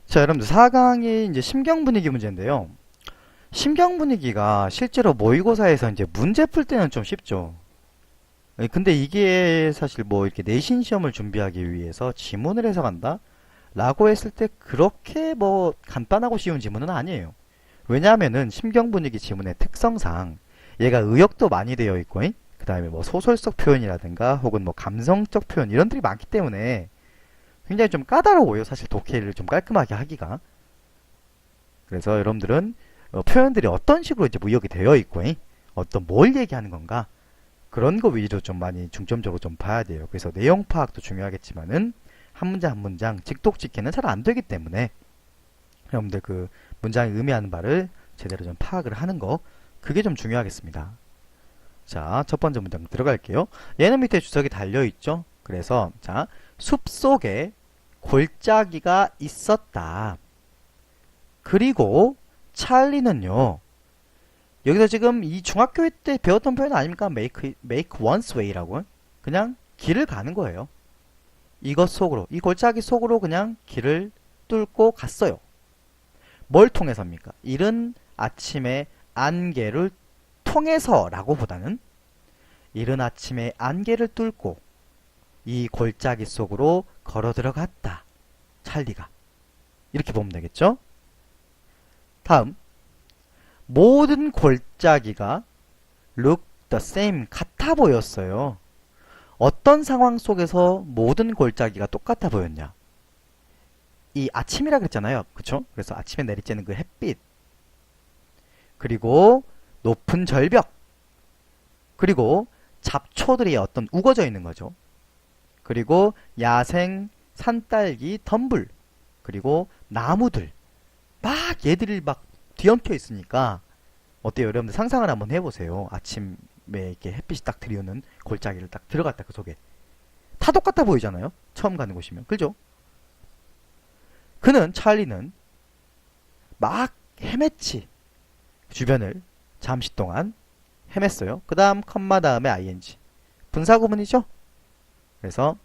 자, 여러분들 4강이 이제 심경 분위기 문제인데요. 심경 분위기가 실제로 모의고사에서 이제 문제 풀 때는 좀 쉽죠. 근데 이게 사실 뭐 이렇게 내신 시험을 준비하기 위해서 지문을 해석한다? 라고 했을 때 그렇게 뭐 간단하고 쉬운 지문은 아니에요. 왜냐하면은 심경 분위기 지문의 특성상 얘가 의역도 많이 되어 있고, 그 다음에 뭐 소설적 표현이라든가 혹은 뭐 감성적 표현 이런들이 많기 때문에 굉장히 좀 까다로워요. 사실 독해를 좀 깔끔하게 하기가. 그래서 여러분들은 표현들이 어떤 식으로 이제 무역이 되어 있고, 어떤 뭘 얘기하는 건가, 그런 거 위주로 좀 많이 중점적으로 좀 봐야 돼요. 그래서 내용 파악도 중요하겠지만은 한 문장 한 문장 직독직해는 잘 안 되기 때문에 여러분들 그 문장이 의미하는 바를 제대로 좀 파악을 하는 거, 그게 좀 중요하겠습니다. 자, 첫 번째 문장 들어갈게요. 얘는 밑에 주석이 달려 있죠. 그래서 자, 숲속에 골짜기가 있었다. 그리고 찰리는요, 여기서 지금 이 중학교 때 배웠던 표현 아닙니까? make one's way라고. 그냥 길을 가는 거예요. 이것 속으로, 이 골짜기 속으로 그냥 길을 뚫고 갔어요. 뭘 통해서입니까? 이른 아침의 안개를 통해서라고 보다는 이른 아침의 안개를 뚫고 이 골짜기 속으로 걸어 들어갔다. 찰리가. 이렇게 보면 되겠죠? 다음, 모든 골짜기가 look the same, 같아 보였어요. 어떤 상황 속에서 모든 골짜기가 똑같아 보였냐? 이 아침이라 그랬잖아요. 그쵸? 그래서 아침에 내리쬐는 그 햇빛, 그리고 높은 절벽, 그리고 잡초들이 어떤 우거져 있는 거죠. 그리고 야생 산딸기 덤불, 그리고 나무들, 막 얘들이 막 뒤엉켜 있으니까 어때요? 여러분들 상상을 한번 해보세요. 아침에 이렇게 햇빛이 딱 들이오는 골짜기를 딱 들어갔다, 그 속에. 다 똑같아 보이잖아요? 처음 가는 곳이면. 그죠? 찰리는 막 헤맸지. 주변을 잠시 동안 헤맸어요. 그 다음 컴마 다음에 ing. 분사구문이죠? 그래서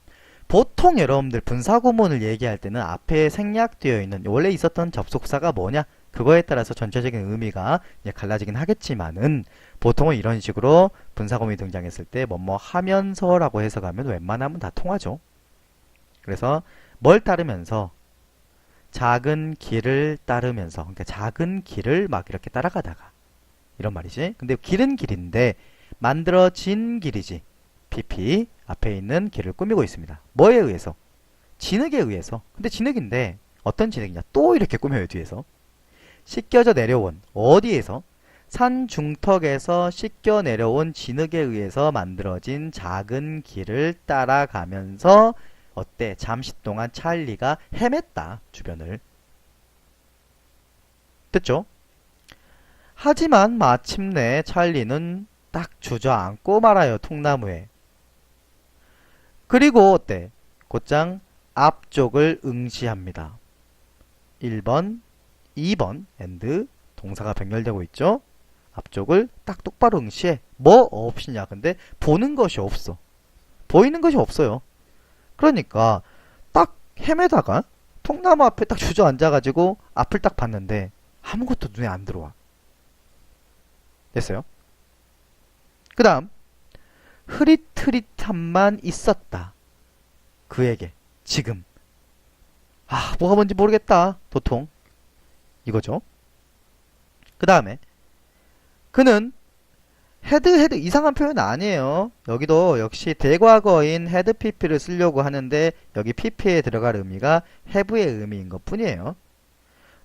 보통 여러분들 분사구문을 얘기할 때는 앞에 생략되어 있는 원래 있었던 접속사가 뭐냐, 그거에 따라서 전체적인 의미가 이제 갈라지긴 하겠지만은 보통은 이런 식으로 분사구문이 등장했을 때 뭐뭐 하면서라고 해석하면 웬만하면 다 통하죠. 그래서 뭘 따르면서, 작은 길을 따르면서, 그러니까 작은 길을 막 이렇게 따라가다가, 이런 말이지. 근데 길은 길인데 만들어진 길이지. PP 앞에 있는 길을 꾸미고 있습니다. 뭐에 의해서? 진흙에 의해서. 근데 진흙인데 어떤 진흙이냐? 또 이렇게 꾸며요, 뒤에서. 씻겨져 내려온, 어디에서? 산 중턱에서 씻겨 내려온 진흙에 의해서 만들어진 작은 길을 따라가면서 어때? 잠시 동안 찰리가 헤맸다, 주변을. 됐죠? 하지만 마침내 찰리는 딱 주저앉고 말아요, 통나무에. 그리고 어때? 곧장 앞쪽을 응시합니다. 1번, 2번, and 동사가 병렬되고 있죠? 앞쪽을 딱 똑바로 응시해. 뭐 없이냐? 근데 보는 것이 없어. 보이는 것이 없어요. 그러니까 딱 헤매다가 통나무 앞에 딱 주저앉아가지고 앞을 딱 봤는데 아무것도 눈에 안 들어와. 됐어요? 그 다음, 흐릿흐릿함만 있었다. 그에게 지금. 뭐가 뭔지 모르겠다, 도통. 이거죠. 그 다음에 그는 헤드 이상한 표현 아니에요. 여기도 역시 대과거인 헤드 PP를 쓰려고 하는데 여기 PP에 들어갈 의미가 have의 의미인 것 뿐이에요.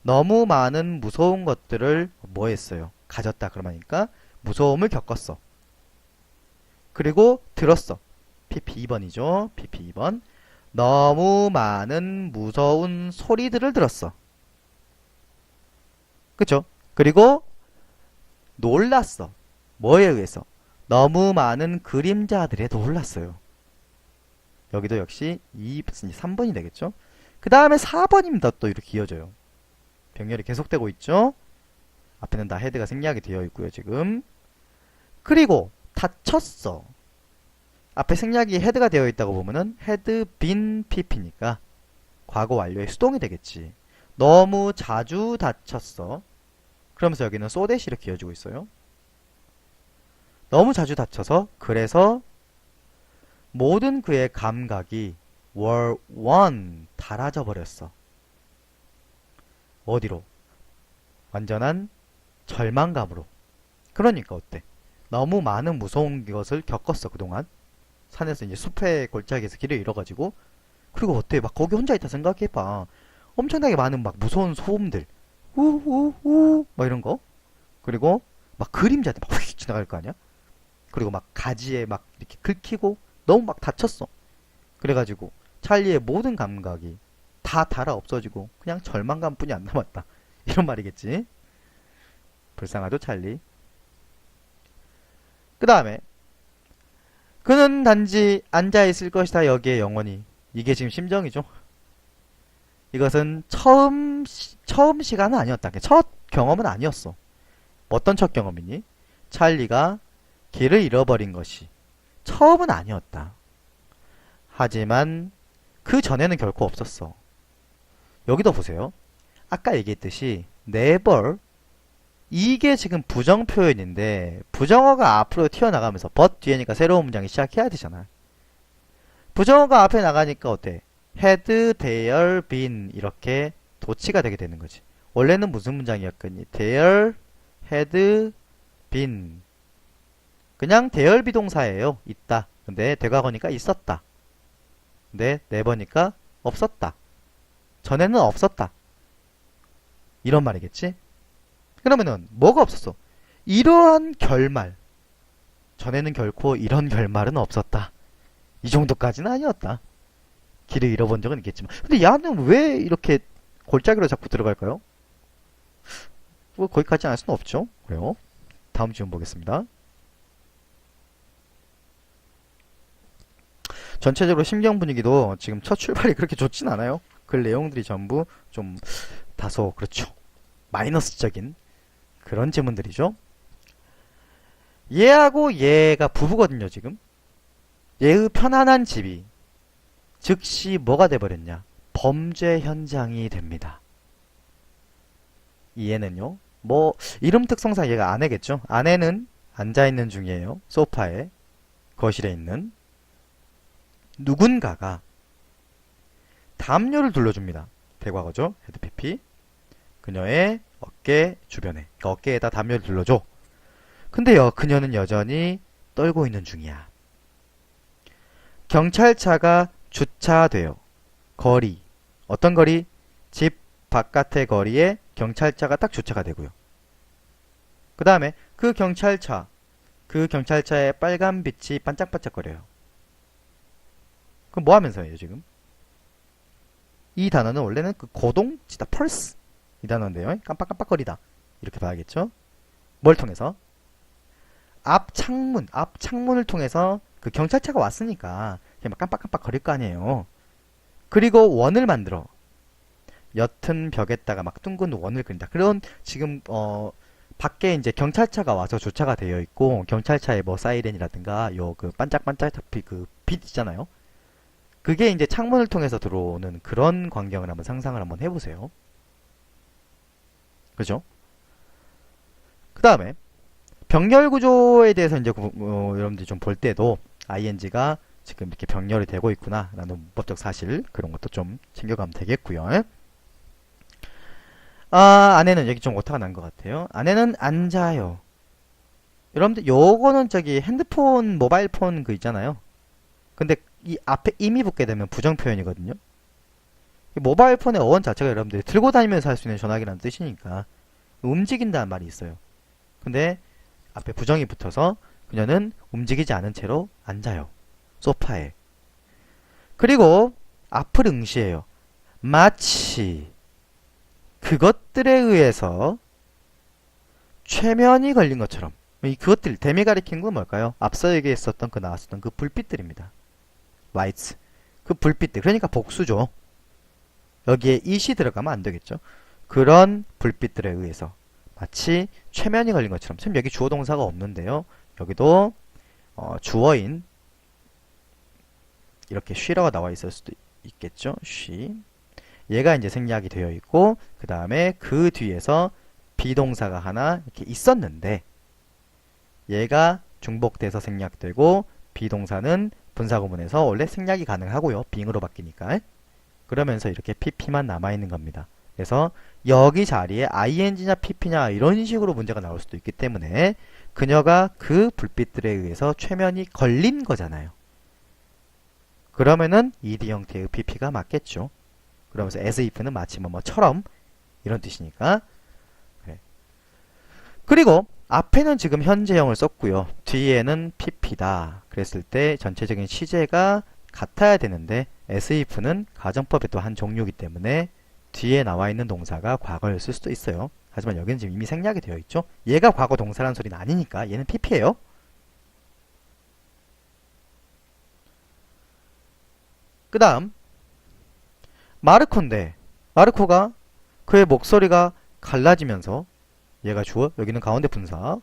너무 많은 무서운 것들을 뭐 했어요? 가졌다. 그러니까 무서움을 겪었어. 그리고 들었어. PP 2번이죠. PP 2번. 너무 많은 무서운 소리들을 들었어. 그쵸? 그리고 놀랐어. 뭐에 의해서? 너무 많은 그림자들에 놀랐어요. 여기도 역시 3번이 되겠죠? 그 다음에 4번입니다. 또 이렇게 이어져요. 병렬이 계속되고 있죠? 앞에는 다 헤드가 생략이 되어 있고요, 지금. 그리고 다쳤어. 앞에 생략이 헤드가 되어 있다고 보면은 헤드 빈 PP니까 과거 완료의 수동이 되겠지. 너무 자주 다쳤어. 그러면서 여기는 so that이 이렇게 이어지고 있어요. 너무 자주 다쳐서 그래서 모든 그의 감각이 were one 닳아져 버렸어. 어디로? 완전한 절망감으로. 그러니까 어때? 너무 많은 무서운 것을 겪었어 그동안. 산에서 이제 숲의 골짜기에서 길을 잃어가지고. 그리고 어때? 막 거기 혼자 있다 생각해봐. 엄청나게 많은 막 무서운 소음들. 우우우 막 이런 거. 그리고 막 그림자들 막 휙 지나갈 거 아니야? 그리고 막 가지에 막 이렇게 긁히고 너무 막 다쳤어. 그래가지고 찰리의 모든 감각이 다 달아 없어지고 그냥 절망감뿐이 안 남았다. 이런 말이겠지. 불쌍하죠 찰리. 그 다음에 그는 단지 앉아있을 것이다 여기에 영원히. 이게 지금 심정이죠. 이것은 처음 시간은 아니었다. 첫 경험은 아니었어. 어떤 첫 경험이니? 찰리가 길을 잃어버린 것이 처음은 아니었다. 하지만 그 전에는 결코 없었어. 여기도 보세요. 아까 얘기했듯이 never 이게 지금 부정 표현인데 부정어가 앞으로 튀어나가면서 but 뒤에니까 새로운 문장이 시작해야 되잖아. 부정어가 앞에 나가니까 어때? had there been 이렇게 도치가 되게 되는 거지. 원래는 무슨 문장이었겠니? there had been 그냥 대열 비동사예요. 있다. 근데 대과거니까 있었다. 근데 never니까 없었다. 전에는 없었다. 이런 말이겠지? 그러면은 뭐가 없었어? 이러한 결말. 전에는 결코 이런 결말은 없었다. 이 정도까지는 아니었다. 길을 잃어본 적은 있겠지만. 근데 야는 왜 이렇게 골짜기로 자꾸 들어갈까요? 뭐 거기까지 알 수는 없죠. 그래요. 다음 질문 보겠습니다. 전체적으로 심경 분위기도 지금 첫 출발이 그렇게 좋진 않아요. 그 내용들이 전부 좀 다소 그렇죠. 마이너스적인 그런 질문들이죠. 얘하고 얘가 부부거든요, 지금. 얘의 편안한 집이 즉시 뭐가 돼버렸냐? 범죄 현장이 됩니다. 이 얘는요, 뭐, 이름 특성상 얘가 아내겠죠? 아내는 앉아있는 중이에요. 소파에, 거실에 있는. 누군가가 담요를 둘러줍니다. 대과거죠? 헤드피피. 그녀의 어깨 주변에, 그러니까 어깨에다 담요를 둘러줘. 근데요, 그녀는 여전히 떨고 있는 중이야. 경찰차가 주차돼요. 거리. 어떤 거리? 집 바깥의 거리에 경찰차가 딱 주차가 되고요. 그 다음에 그 경찰차의 빨간 빛이 반짝반짝거려요. 그럼 뭐 하면서예요, 지금? 이 단어는 원래는 그 고동치다, 펄스. 이 단어인데요. 깜빡깜빡거리다. 이렇게 봐야겠죠? 뭘 통해서? 앞창문을 통해서 그 경찰차가 왔으니까 막 깜빡깜빡 거릴 거 아니에요. 그리고 원을 만들어. 옅은 벽에다가 막 둥근 원을 그린다. 그런 지금 밖에 이제 경찰차가 와서 주차가 되어 있고 경찰차에 뭐 사이렌이라든가 요 그 반짝반짝 그 빛 있잖아요. 그게 이제 창문을 통해서 들어오는 그런 광경을 한번 상상을 한번 해보세요. 그죠? 그 다음에 병렬 구조에 대해서 이제 여러분들이 좀 볼 때도 ing가 지금 이렇게 병렬이 되고 있구나 라는 문법적 사실 그런 것도 좀 챙겨가면 되겠고요. 아내는 여기 좀 오타가 난 것 같아요. 아내는 앉아요. 여러분들 요거는 저기 핸드폰 모바일폰 그 있잖아요. 근데 이 앞에 임이 붙게 되면 부정 표현이거든요. 모바일폰의 어원 자체가 여러분들이 들고 다니면서 할 수 있는 전화기라는 뜻이니까 움직인다는 말이 있어요. 근데 앞에 부정이 붙어서 그녀는 움직이지 않은 채로 앉아요. 소파에. 그리고 앞을 응시해요. 마치 그것들에 의해서 최면이 걸린 것처럼. 이 그것들, 댐이 가리킨 건 뭘까요? 앞서 얘기했었던 그 나왔었던 그 불빛들입니다. lights. 그 불빛들. 그러니까 복수죠. 여기에 it이 들어가면 안 되겠죠. 그런 불빛들에 의해서 마치 최면이 걸린 것처럼. 지금 여기 주어 동사가 없는데요. 여기도 주어인 이렇게 쉬라가 나와 있을 수도 있겠죠. 쉬. 얘가 이제 생략이 되어 있고, 그 다음에 그 뒤에서 비동사가 하나 이렇게 있었는데, 얘가 중복돼서 생략되고, 비동사는 분사구문에서 원래 생략이 가능하고요. 빙으로 바뀌니까. 그러면서 이렇게 pp만 남아있는 겁니다. 그래서 여기 자리에 ing냐 pp냐 이런 식으로 문제가 나올 수도 있기 때문에 그녀가 그 불빛들에 의해서 최면이 걸린 거잖아요. 그러면은 ed 형태의 pp가 맞겠죠. 그러면서 as if는 마치 뭐처럼 이런 뜻이니까. 그래. 그리고 앞에는 지금 현재형을 썼고요. 뒤에는 pp다. 그랬을 때 전체적인 시제가 같아야 되는데 as if는 가정법의 또 한 종류이기 때문에 뒤에 나와 있는 동사가 과거를 쓸 수도 있어요. 하지만 여기는 지금 이미 생략이 되어 있죠. 얘가 과거 동사라는 소리는 아니니까 얘는 pp예요. 그 다음 마르코인데 마르코가 그의 목소리가 갈라지면서 얘가 주어, 여기는 가운데 분사,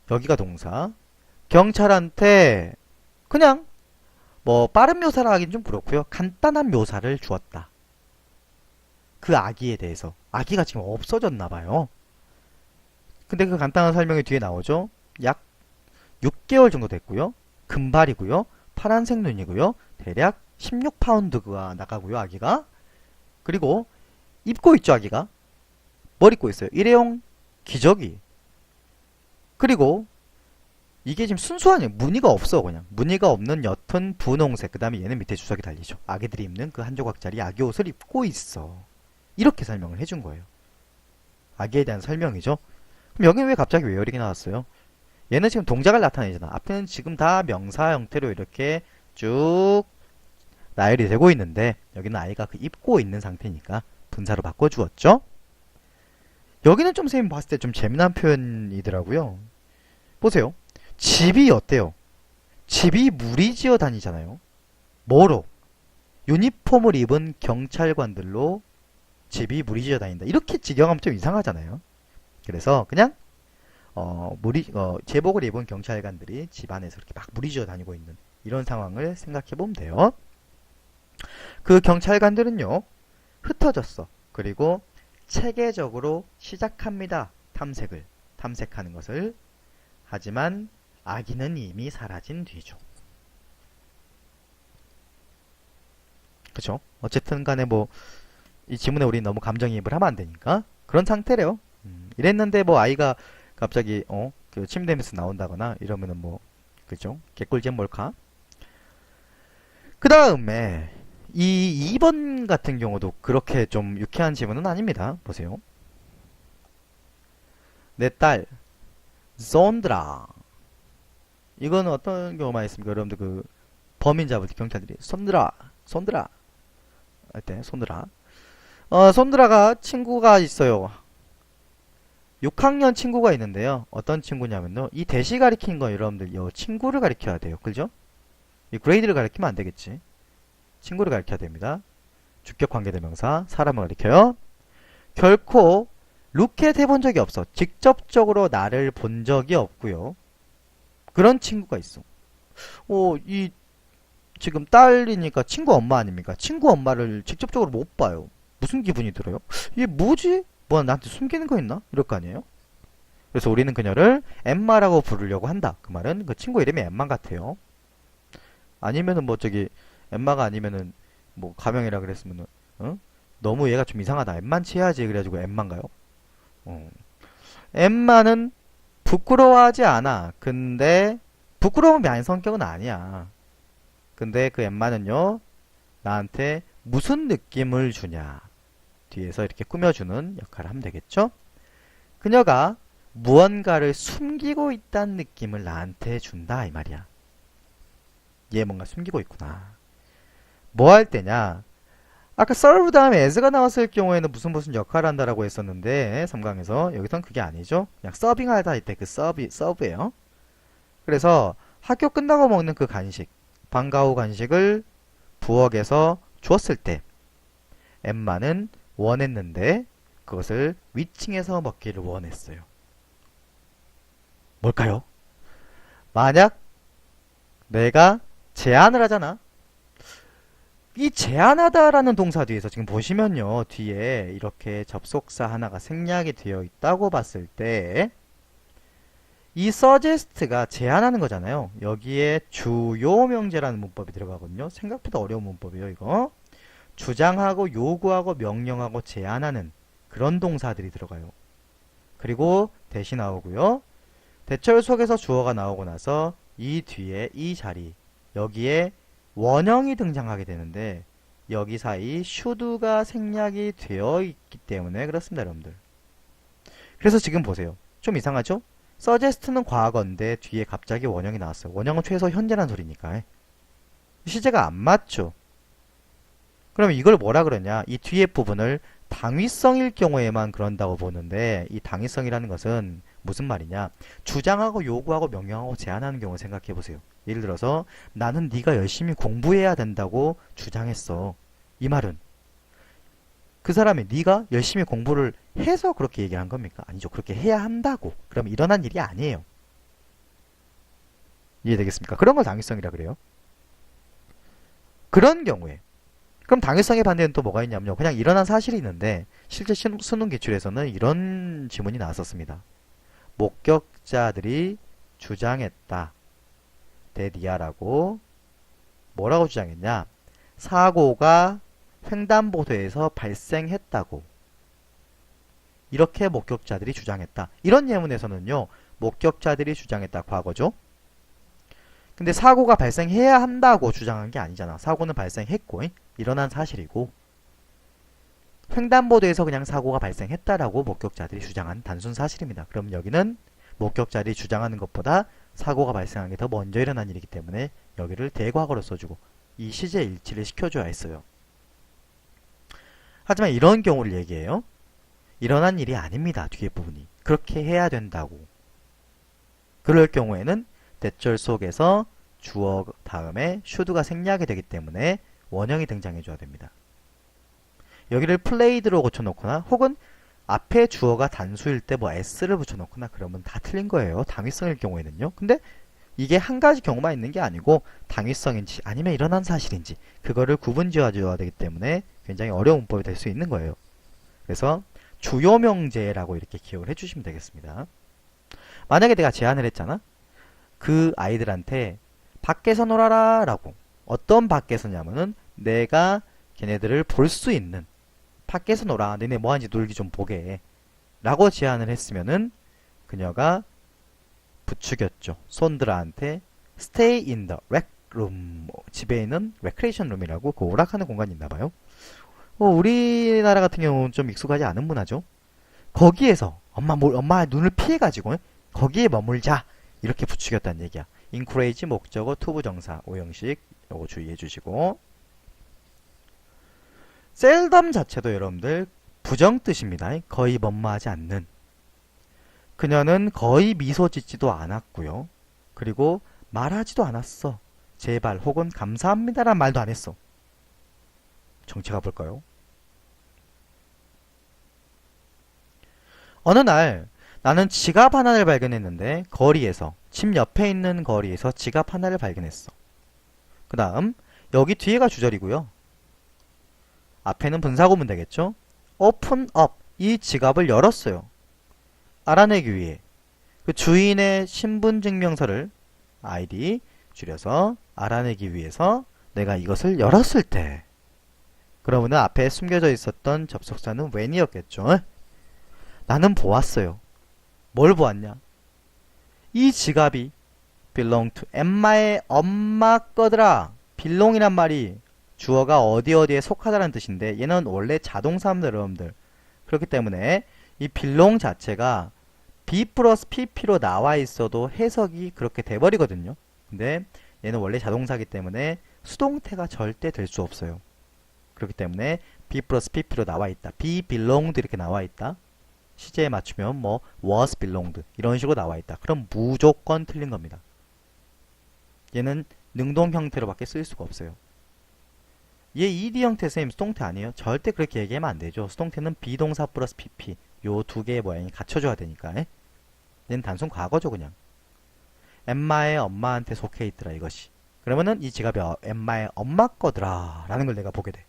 여기가 동사, 경찰한테 그냥 뭐 빠른 묘사를 하긴 좀 그렇고요. 간단한 묘사를 주었다. 그 아기에 대해서. 아기가 지금 없어졌나봐요. 근데 그 간단한 설명이 뒤에 나오죠. 약 6개월 정도 됐고요. 금발이고요. 파란색 눈이고요. 대략 16파운드가 나가고요. 아기가. 그리고 입고 있죠. 아기가. 뭘 입고 있어요? 일회용 기저귀. 그리고 이게 지금 순수하냐? 무늬가 없어. 그냥 무늬가 없는 옅은 분홍색. 그 다음에 얘는 밑에 주석이 달리죠. 아기들이 입는 그 한 조각짜리 아기 옷을 입고 있어. 이렇게 설명을 해준 거예요. 아기에 대한 설명이죠. 그럼 여기는 왜 갑자기 웨어링이 나왔어요? 얘는 지금 동작을 나타내잖아. 앞에는 지금 다 명사 형태로 이렇게 쭉 나열이 되고 있는데 여기는 아이가 그 입고 있는 상태니까 분사로 바꿔주었죠. 여기는 좀 선생님 봤을 때 좀 재미난 표현이더라고요. 보세요. 집이 어때요? 집이 무리지어 다니잖아요. 뭐로? 유니폼을 입은 경찰관들로 집이 무리지어 다닌다. 이렇게 직역하면 좀 이상하잖아요. 그래서 그냥 제복을 입은 경찰관들이 집 안에서 이렇게 막 무리지어 다니고 있는 이런 상황을 생각해 보면 돼요. 그 경찰관들은요, 흩어졌어. 그리고 체계적으로 시작합니다. 탐색하는 것을. 하지만 아기는 이미 사라진 뒤죠. 그쵸? 어쨌든 간에 뭐 이 지문에 우리 너무 감정이입을 하면 안 되니까 그런 상태래요. 이랬는데 뭐 아이가 갑자기 그 침대에서 나온다거나 이러면은 뭐 그죠? 개꿀잼 몰카. 그 다음에 이 2번 같은 경우도 그렇게 좀 유쾌한 지문은 아닙니다. 보세요. 내 딸 손드라. 이거는 어떤 경우만 있습니까? 여러분들 그 범인 잡을 때 경찰들이 손드라 할 때 손드라. 손드라가 친구가 있어요. 6학년 친구가 있는데요. 어떤 친구냐면요. 이 대시 가리키는 건 여러분들 이 친구를 가리켜야 돼요. 그죠? 이 그레이드를 가리키면 안 되겠지. 친구를 가리켜야 됩니다. 주격 관계대명사 사람을 가리켜요. 결코 루켓 해본 적이 없어. 직접적으로 나를 본 적이 없고요. 그런 친구가 있어. 이 지금 딸이니까 친구 엄마 아닙니까? 친구 엄마를 직접적으로 못 봐요. 무슨 기분이 들어요? 이게 뭐지? 뭐 나한테 숨기는 거 있나? 이럴 거 아니에요? 그래서 우리는 그녀를 엠마라고 부르려고 한다. 그 말은 그 친구 이름이 엠마 같아요. 아니면은 뭐 저기 엠마가 아니면은 뭐 가명이라 그랬으면은 너무 얘가 좀 이상하다. 엠만치 해야지 그래가지고 엠만가요? 엠마는 부끄러워하지 않아. 근데 부끄러움이 아닌 성격은 아니야. 근데 그 엠마는요 나한테 무슨 느낌을 주냐 뒤에서 이렇게 꾸며주는 역할을 하면 되겠죠. 그녀가 무언가를 숨기고 있다는 느낌을 나한테 준다 이 말이야. 얘 뭔가 숨기고 있구나. 뭐 할 때냐, 아까 serve 다음에 as가 나왔을 경우에는 무슨 역할을 한다라고 했었는데 3강에서 여기선 그게 아니죠. 그냥 서빙하다 할 때 그 서브예요. 그래서 학교 끝나고 먹는 그 간식, 방과 후 간식을 부엌에서 주었을 때 엠마는 원했는데 그것을 위층에서 먹기를 원했어요. 뭘까요? 만약 내가 제안을 하잖아. 이 제한하다라는 동사 뒤에서 지금 보시면요. 뒤에 이렇게 접속사 하나가 생략이 되어 있다고 봤을 때 이 suggest가 제한하는 거잖아요. 여기에 주요 명제라는 문법이 들어가거든요. 생각보다 어려운 문법이에요, 이거. 주장하고 요구하고 명령하고 제한하는 그런 동사들이 들어가요. 그리고 대시 나오고요. 대절 속에서 주어가 나오고 나서 이 뒤에 이 자리 여기에 원형이 등장하게 되는데 여기 사이 should가 생략이 되어 있기 때문에 그렇습니다, 여러분들. 그래서 지금 보세요. 좀 이상하죠? suggest는 과거인데 뒤에 갑자기 원형이 나왔어요. 원형은 최소 현재란 소리니까. 시제가 안 맞죠? 그럼 이걸 뭐라 그러냐? 이 뒤에 부분을 당위성일 경우에만 그런다고 보는데 이 당위성이라는 것은 무슨 말이냐? 주장하고 요구하고 명령하고 제한하는 경우 생각해 보세요. 예를 들어서 나는 네가 열심히 공부해야 된다고 주장했어. 이 말은 그 사람이 네가 열심히 공부를 해서 그렇게 얘기를 한 겁니까? 아니죠. 그렇게 해야 한다고. 그럼 일어난 일이 아니에요. 이해되겠습니까? 그런 걸 당위성이라 그래요. 그런 경우에 그럼 당위성의 반대는 또 뭐가 있냐면요. 그냥 일어난 사실이 있는데 실제 수능 기출에서는 이런 지문이 나왔었습니다. 목격자들이 주장했다. 데디아라고 뭐라고 주장했냐? 사고가 횡단보도에서 발생했다고. 이렇게 목격자들이 주장했다. 이런 예문에서는요. 목격자들이 주장했다. 과거죠. 근데 사고가 발생해야 한다고 주장한 게 아니잖아. 사고는 발생했고 일어난 사실이고 횡단보도에서 그냥 사고가 발생했다라고 목격자들이 주장한 단순 사실입니다. 그럼 여기는 목격자들이 주장하는 것보다 사고가 발생한 게 더 먼저 일어난 일이기 때문에 여기를 대과거로 써주고 이 시제 일치를 시켜줘야 했어요. 하지만 이런 경우를 얘기해요. 일어난 일이 아닙니다. 뒤에 부분이. 그렇게 해야 된다고. 그럴 경우에는 대절 속에서 주어 다음에 should가 생략이 되기 때문에 원형이 등장해줘야 됩니다. 여기를 played로 고쳐놓거나 혹은 앞에 주어가 단수일 때 뭐 s를 붙여놓거나 그러면 다 틀린 거예요. 당위성일 경우에는요. 근데 이게 한 가지 경우만 있는 게 아니고 당위성인지 아니면 일어난 사실인지 그거를 구분지어줘야 되기 때문에 굉장히 어려운 문법이 될 수 있는 거예요. 그래서 주요 명제라고 이렇게 기억을 해주시면 되겠습니다. 만약에 내가 제안을 했잖아. 그 아이들한테 밖에서 놀아라 라고. 어떤 밖에서냐면은 내가 걔네들을 볼 수 있는 밖에서 놀아. 너네 뭐하는지 놀기 좀 보게 라고 제안을 했으면은 그녀가 부추겼죠. 손들한테 stay in the rec room. 집에 있는 recreation room이라고 그 오락하는 공간이 있나봐요. 우리나라 같은 경우는 좀 익숙하지 않은 문화죠. 거기에서 엄마의 눈을 피해가지고 거기에 머물자 이렇게 부추겼다는 얘기야. encourage 목적어 투 부정사 오형식 요거 주의해 주시고 seldom 자체도 여러분들 부정뜻입니다. 거의 뭐뭐하지 않는. 그녀는 거의 미소 짓지도 않았고요. 그리고 말하지도 않았어. 제발 혹은 감사합니다란 말도 안 했어. 정체가 볼까요? 어느 날 나는 지갑 하나를 발견했는데 거리에서 집 옆에 있는 거리에서 지갑 하나를 발견했어. 그 다음 여기 뒤에가 주절이고요. 앞에는 분사구문 되겠죠? open up 이 지갑을 열었어요. 알아내기 위해 그 주인의 신분증명서를 ID 줄여서 알아내기 위해서 내가 이것을 열었을 때 그러면 앞에 숨겨져 있었던 접속사는 when이었겠죠. 나는 보았어요. 뭘 보았냐? 이 지갑이 belong to 엠마의 엄마 거더라. belong이란 말이 주어가 어디에 속하다라는 뜻인데 얘는 원래 자동사입니다, 여러분들. 그렇기 때문에 이 belong 자체가 be 플러스 pp로 나와 있어도 해석이 그렇게 돼버리거든요. 근데 얘는 원래 자동사이기 때문에 수동태가 절대 될 수 없어요. 그렇기 때문에 be 플러스 pp로 나와 있다. be belonged 이렇게 나와 있다. 시제에 맞추면 뭐 was belonged 이런 식으로 나와 있다. 그럼 무조건 틀린 겁니다. 얘는 능동 형태로밖에 쓸 수가 없어요. 얘 ed 형태 쌤 수동태 아니에요? 절대 그렇게 얘기하면 안 되죠. 수동태는 비동사 플러스 pp 요 두 개의 모양이 갖춰줘야 되니까. 얘는 단순 과거죠 그냥. 엠마의 엄마한테 속해 있더라 이것이. 그러면은 이 지갑이 엠마의 엄마 거더라 라는 걸 내가 보게 돼.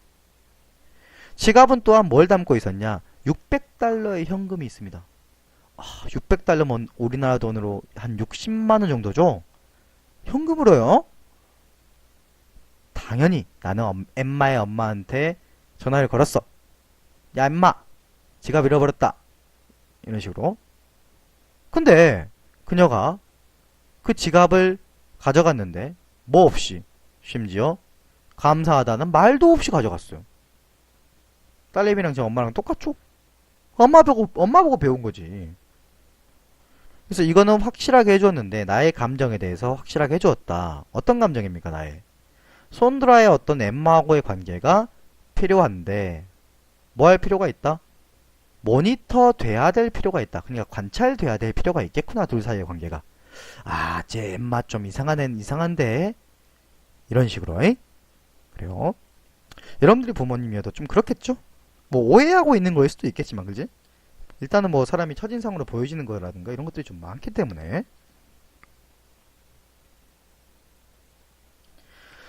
지갑은 또한 뭘 담고 있었냐? 600달러의 현금이 있습니다. 600달러면 우리나라 돈으로 한 60만 원 정도죠? 현금으로요? 당연히 나는 엠마의 엄마한테 전화를 걸었어. 야, 엠마! 지갑 잃어버렸다. 이런 식으로. 근데 그녀가 그 지갑을 가져갔는데 뭐 없이, 심지어 감사하다는 말도 없이 가져갔어요. 딸내미랑 제 엄마랑 똑같죠? 엄마 보고 배운 거지. 그래서 이거는 확실하게 해주었는데 나의 감정에 대해서 확실하게 해주었다. 어떤 감정입니까? 나의 손드라의 어떤 엠마하고의 관계가 필요한데 뭐 할 필요가 있다? 모니터 돼야 될 필요가 있다. 그러니까 관찰돼야 될 필요가 있겠구나. 둘 사이의 관계가. 쟤 엠마 좀 이상한데 이런 식으로. 그래요. 여러분들이 부모님이어도 좀 그렇겠죠? 뭐 오해하고 있는 거일 수도 있겠지만, 그지? 일단은 뭐 사람이 첫인상으로 보여지는 거라든가 이런 것들이 좀 많기 때문에.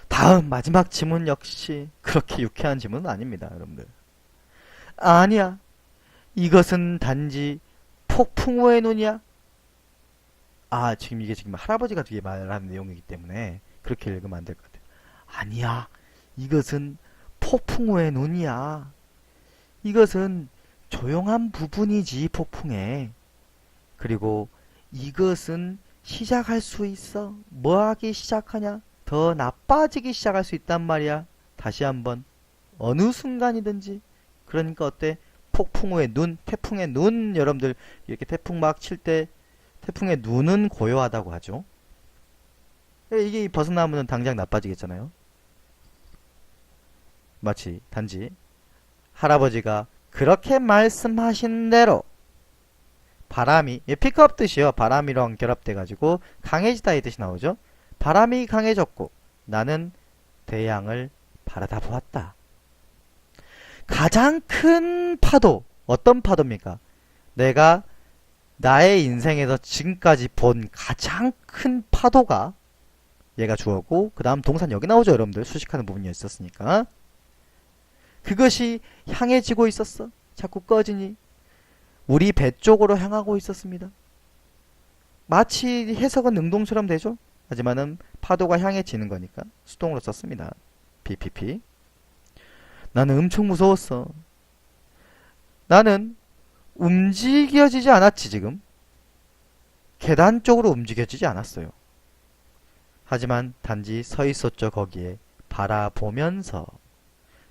다음 마지막 지문 역시 그렇게 유쾌한 지문은 아닙니다, 여러분들. 아니야. 이것은 단지 폭풍우의 눈이야. 지금 이게 지금 할아버지가 뒤에 말하는 내용이기 때문에 그렇게 읽으면 안 될 것 같아요. 아니야. 이것은 폭풍우의 눈이야. 이것은 조용한 부분이지, 폭풍에. 그리고 이것은 시작할 수 있어. 뭐 하기 시작하냐? 더 나빠지기 시작할 수 있단 말이야. 다시 한번. 어느 순간이든지. 그러니까 어때? 폭풍우의 눈, 태풍의 눈, 여러분들 이렇게 태풍 막 칠 때 태풍의 눈은 고요하다고 하죠. 이게 벗어나면 당장 나빠지겠잖아요. 마치 단지 할아버지가 그렇게 말씀하신 대로 바람이, 피크업 뜻이요. 바람이랑 결합돼가지고 강해지다 이 뜻이 나오죠. 바람이 강해졌고 나는 대양을 바라다 보았다. 가장 큰 파도, 어떤 파도입니까? 내가 나의 인생에서 지금까지 본 가장 큰 파도가 얘가 주어고, 그 다음 동산 여기 나오죠, 여러분들. 수식하는 부분이 있었으니까. 그것이 향해지고 있었어. 자꾸 꺼지니 우리 배 쪽으로 향하고 있었습니다. 마치 해석은 능동처럼 되죠. 하지만은 파도가 향해지는 거니까 수동으로 썼습니다. BPP. 나는 엄청 무서웠어. 나는 움직여지지 않았지, 지금. 계단 쪽으로 움직여지지 않았어요. 하지만 단지 서 있었죠, 거기에. 바라보면서.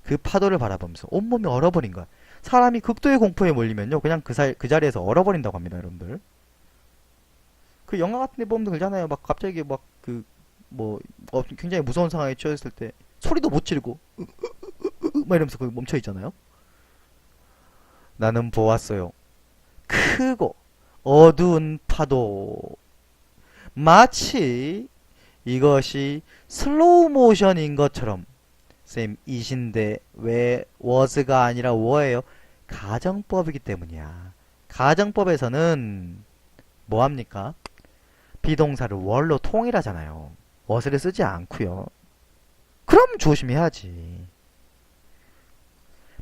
그 파도를 바라보면서 온몸이 얼어버린 거야. 사람이 극도의 공포에 몰리면요, 그냥 그 자리에서 얼어버린다고 합니다, 여러분들. 그 영화 같은 데 보면 그러잖아요. 막 갑자기 굉장히 무서운 상황에 처했을 때 소리도 못 지르고 막 이러면서 거기 멈춰 있잖아요. 나는 보았어요. 크고 어두운 파도. 마치 이것이 슬로우 모션인 것처럼. 쌤, 이신데 왜 was가 아니라 were예요? 가정법이기 때문이야. 가정법에서는 뭐합니까? 비동사를 were로 통일하잖아요. was를 쓰지 않고요. 그럼 조심해야지.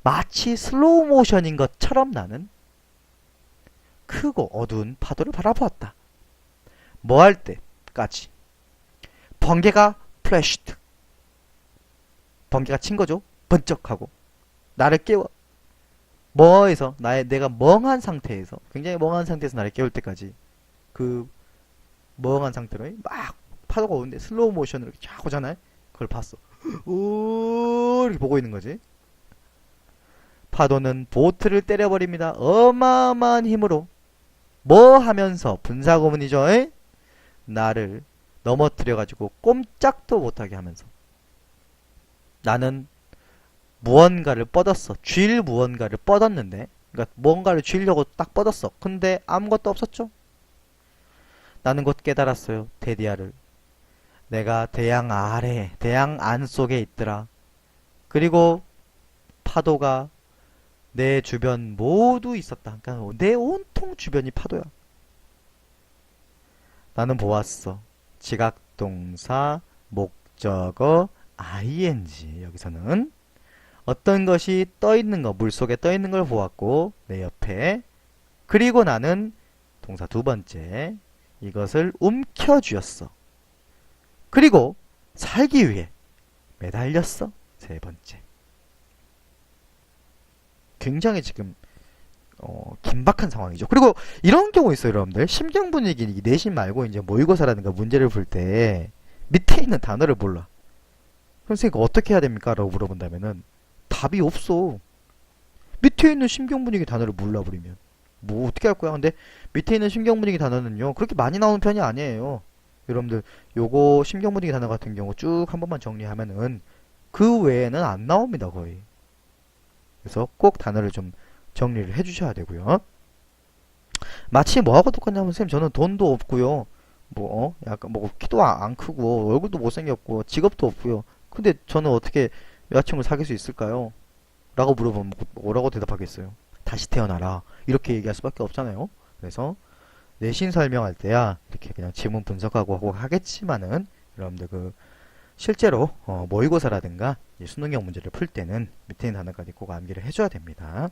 마치 슬로우 모션인 것처럼 나는 크고 어두운 파도를 바라보았다. 뭐 할 때까지? 번개가 플래시드. 번개가 친 거죠. 번쩍하고 나를 깨워. 뭐에서 내가 멍한 상태에서, 굉장히 멍한 상태에서 나를 깨울 때까지, 그 멍한 상태로 막 파도가 오는데 슬로우 모션으로 이렇게 쫙 오잖아요. 그걸 봤어. 오, 이렇게 보고 있는 거지. 파도는 보트를 때려버립니다. 어마어마한 힘으로. 뭐 하면서? 분사구문이죠. 나를 넘어뜨려가지고 꼼짝도 못하게 하면서. 나는 무언가를 뻗었어. 쥘 무언가를 뻗었는데, 그러니까 뭔가를 쥘려고 딱 뻗었어. 근데 아무것도 없었죠. 나는 곧 깨달았어요. 데디아를. 내가 대양 아래, 대양 안 속에 있더라. 그리고 파도가 내 주변 모두 있었다. 그러니까 내 온통 주변이 파도야. 나는 보았어. 지각동사, 목적 목적어 ing. 여기서는 어떤 것이 떠 있는 거, 물속에 떠 있는 걸 보았고 내 옆에, 그리고 나는 동사 두 번째 이것을 움켜쥐었어. 그리고 살기 위해 매달렸어. 세 번째. 굉장히 지금 긴박한 상황이죠. 그리고 이런 경우 있어요, 여러분들. 심경 분위기 내신 말고 이제 모의고사라든가 문제를 풀 때 밑에 있는 단어를 몰라. 그럼 선생님 어떻게 해야 됩니까? 라고 물어본다면은 답이 없어. 밑에 있는 심경 분위기 단어를 몰라버리면 뭐 어떻게 할 거야? 근데 밑에 있는 심경 분위기 단어는요 그렇게 많이 나오는 편이 아니에요. 여러분들 요거 심경 분위기 단어 같은 경우 쭉 한 번만 정리하면은 그 외에는 안 나옵니다, 거의. 그래서 꼭 단어를 좀 정리를 해주셔야 되고요. 마치 뭐하고 똑같냐면 선생님 저는 돈도 없고요. 약간 키도 안 크고 얼굴도 못생겼고 직업도 없고요. 근데 저는 어떻게 여자친구를 사귈 수 있을까요? 라고 물어보면 뭐라고 대답하겠어요? 다시 태어나라. 이렇게 얘기할 수밖에 없잖아요. 그래서 내신 설명할 때야 이렇게 그냥 지문 분석하고 하고 하겠지만은 여러분들 실제로 모의고사라든가 수능형 문제를 풀 때는 밑에 있는 단어까지 꼭 암기를 해줘야 됩니다.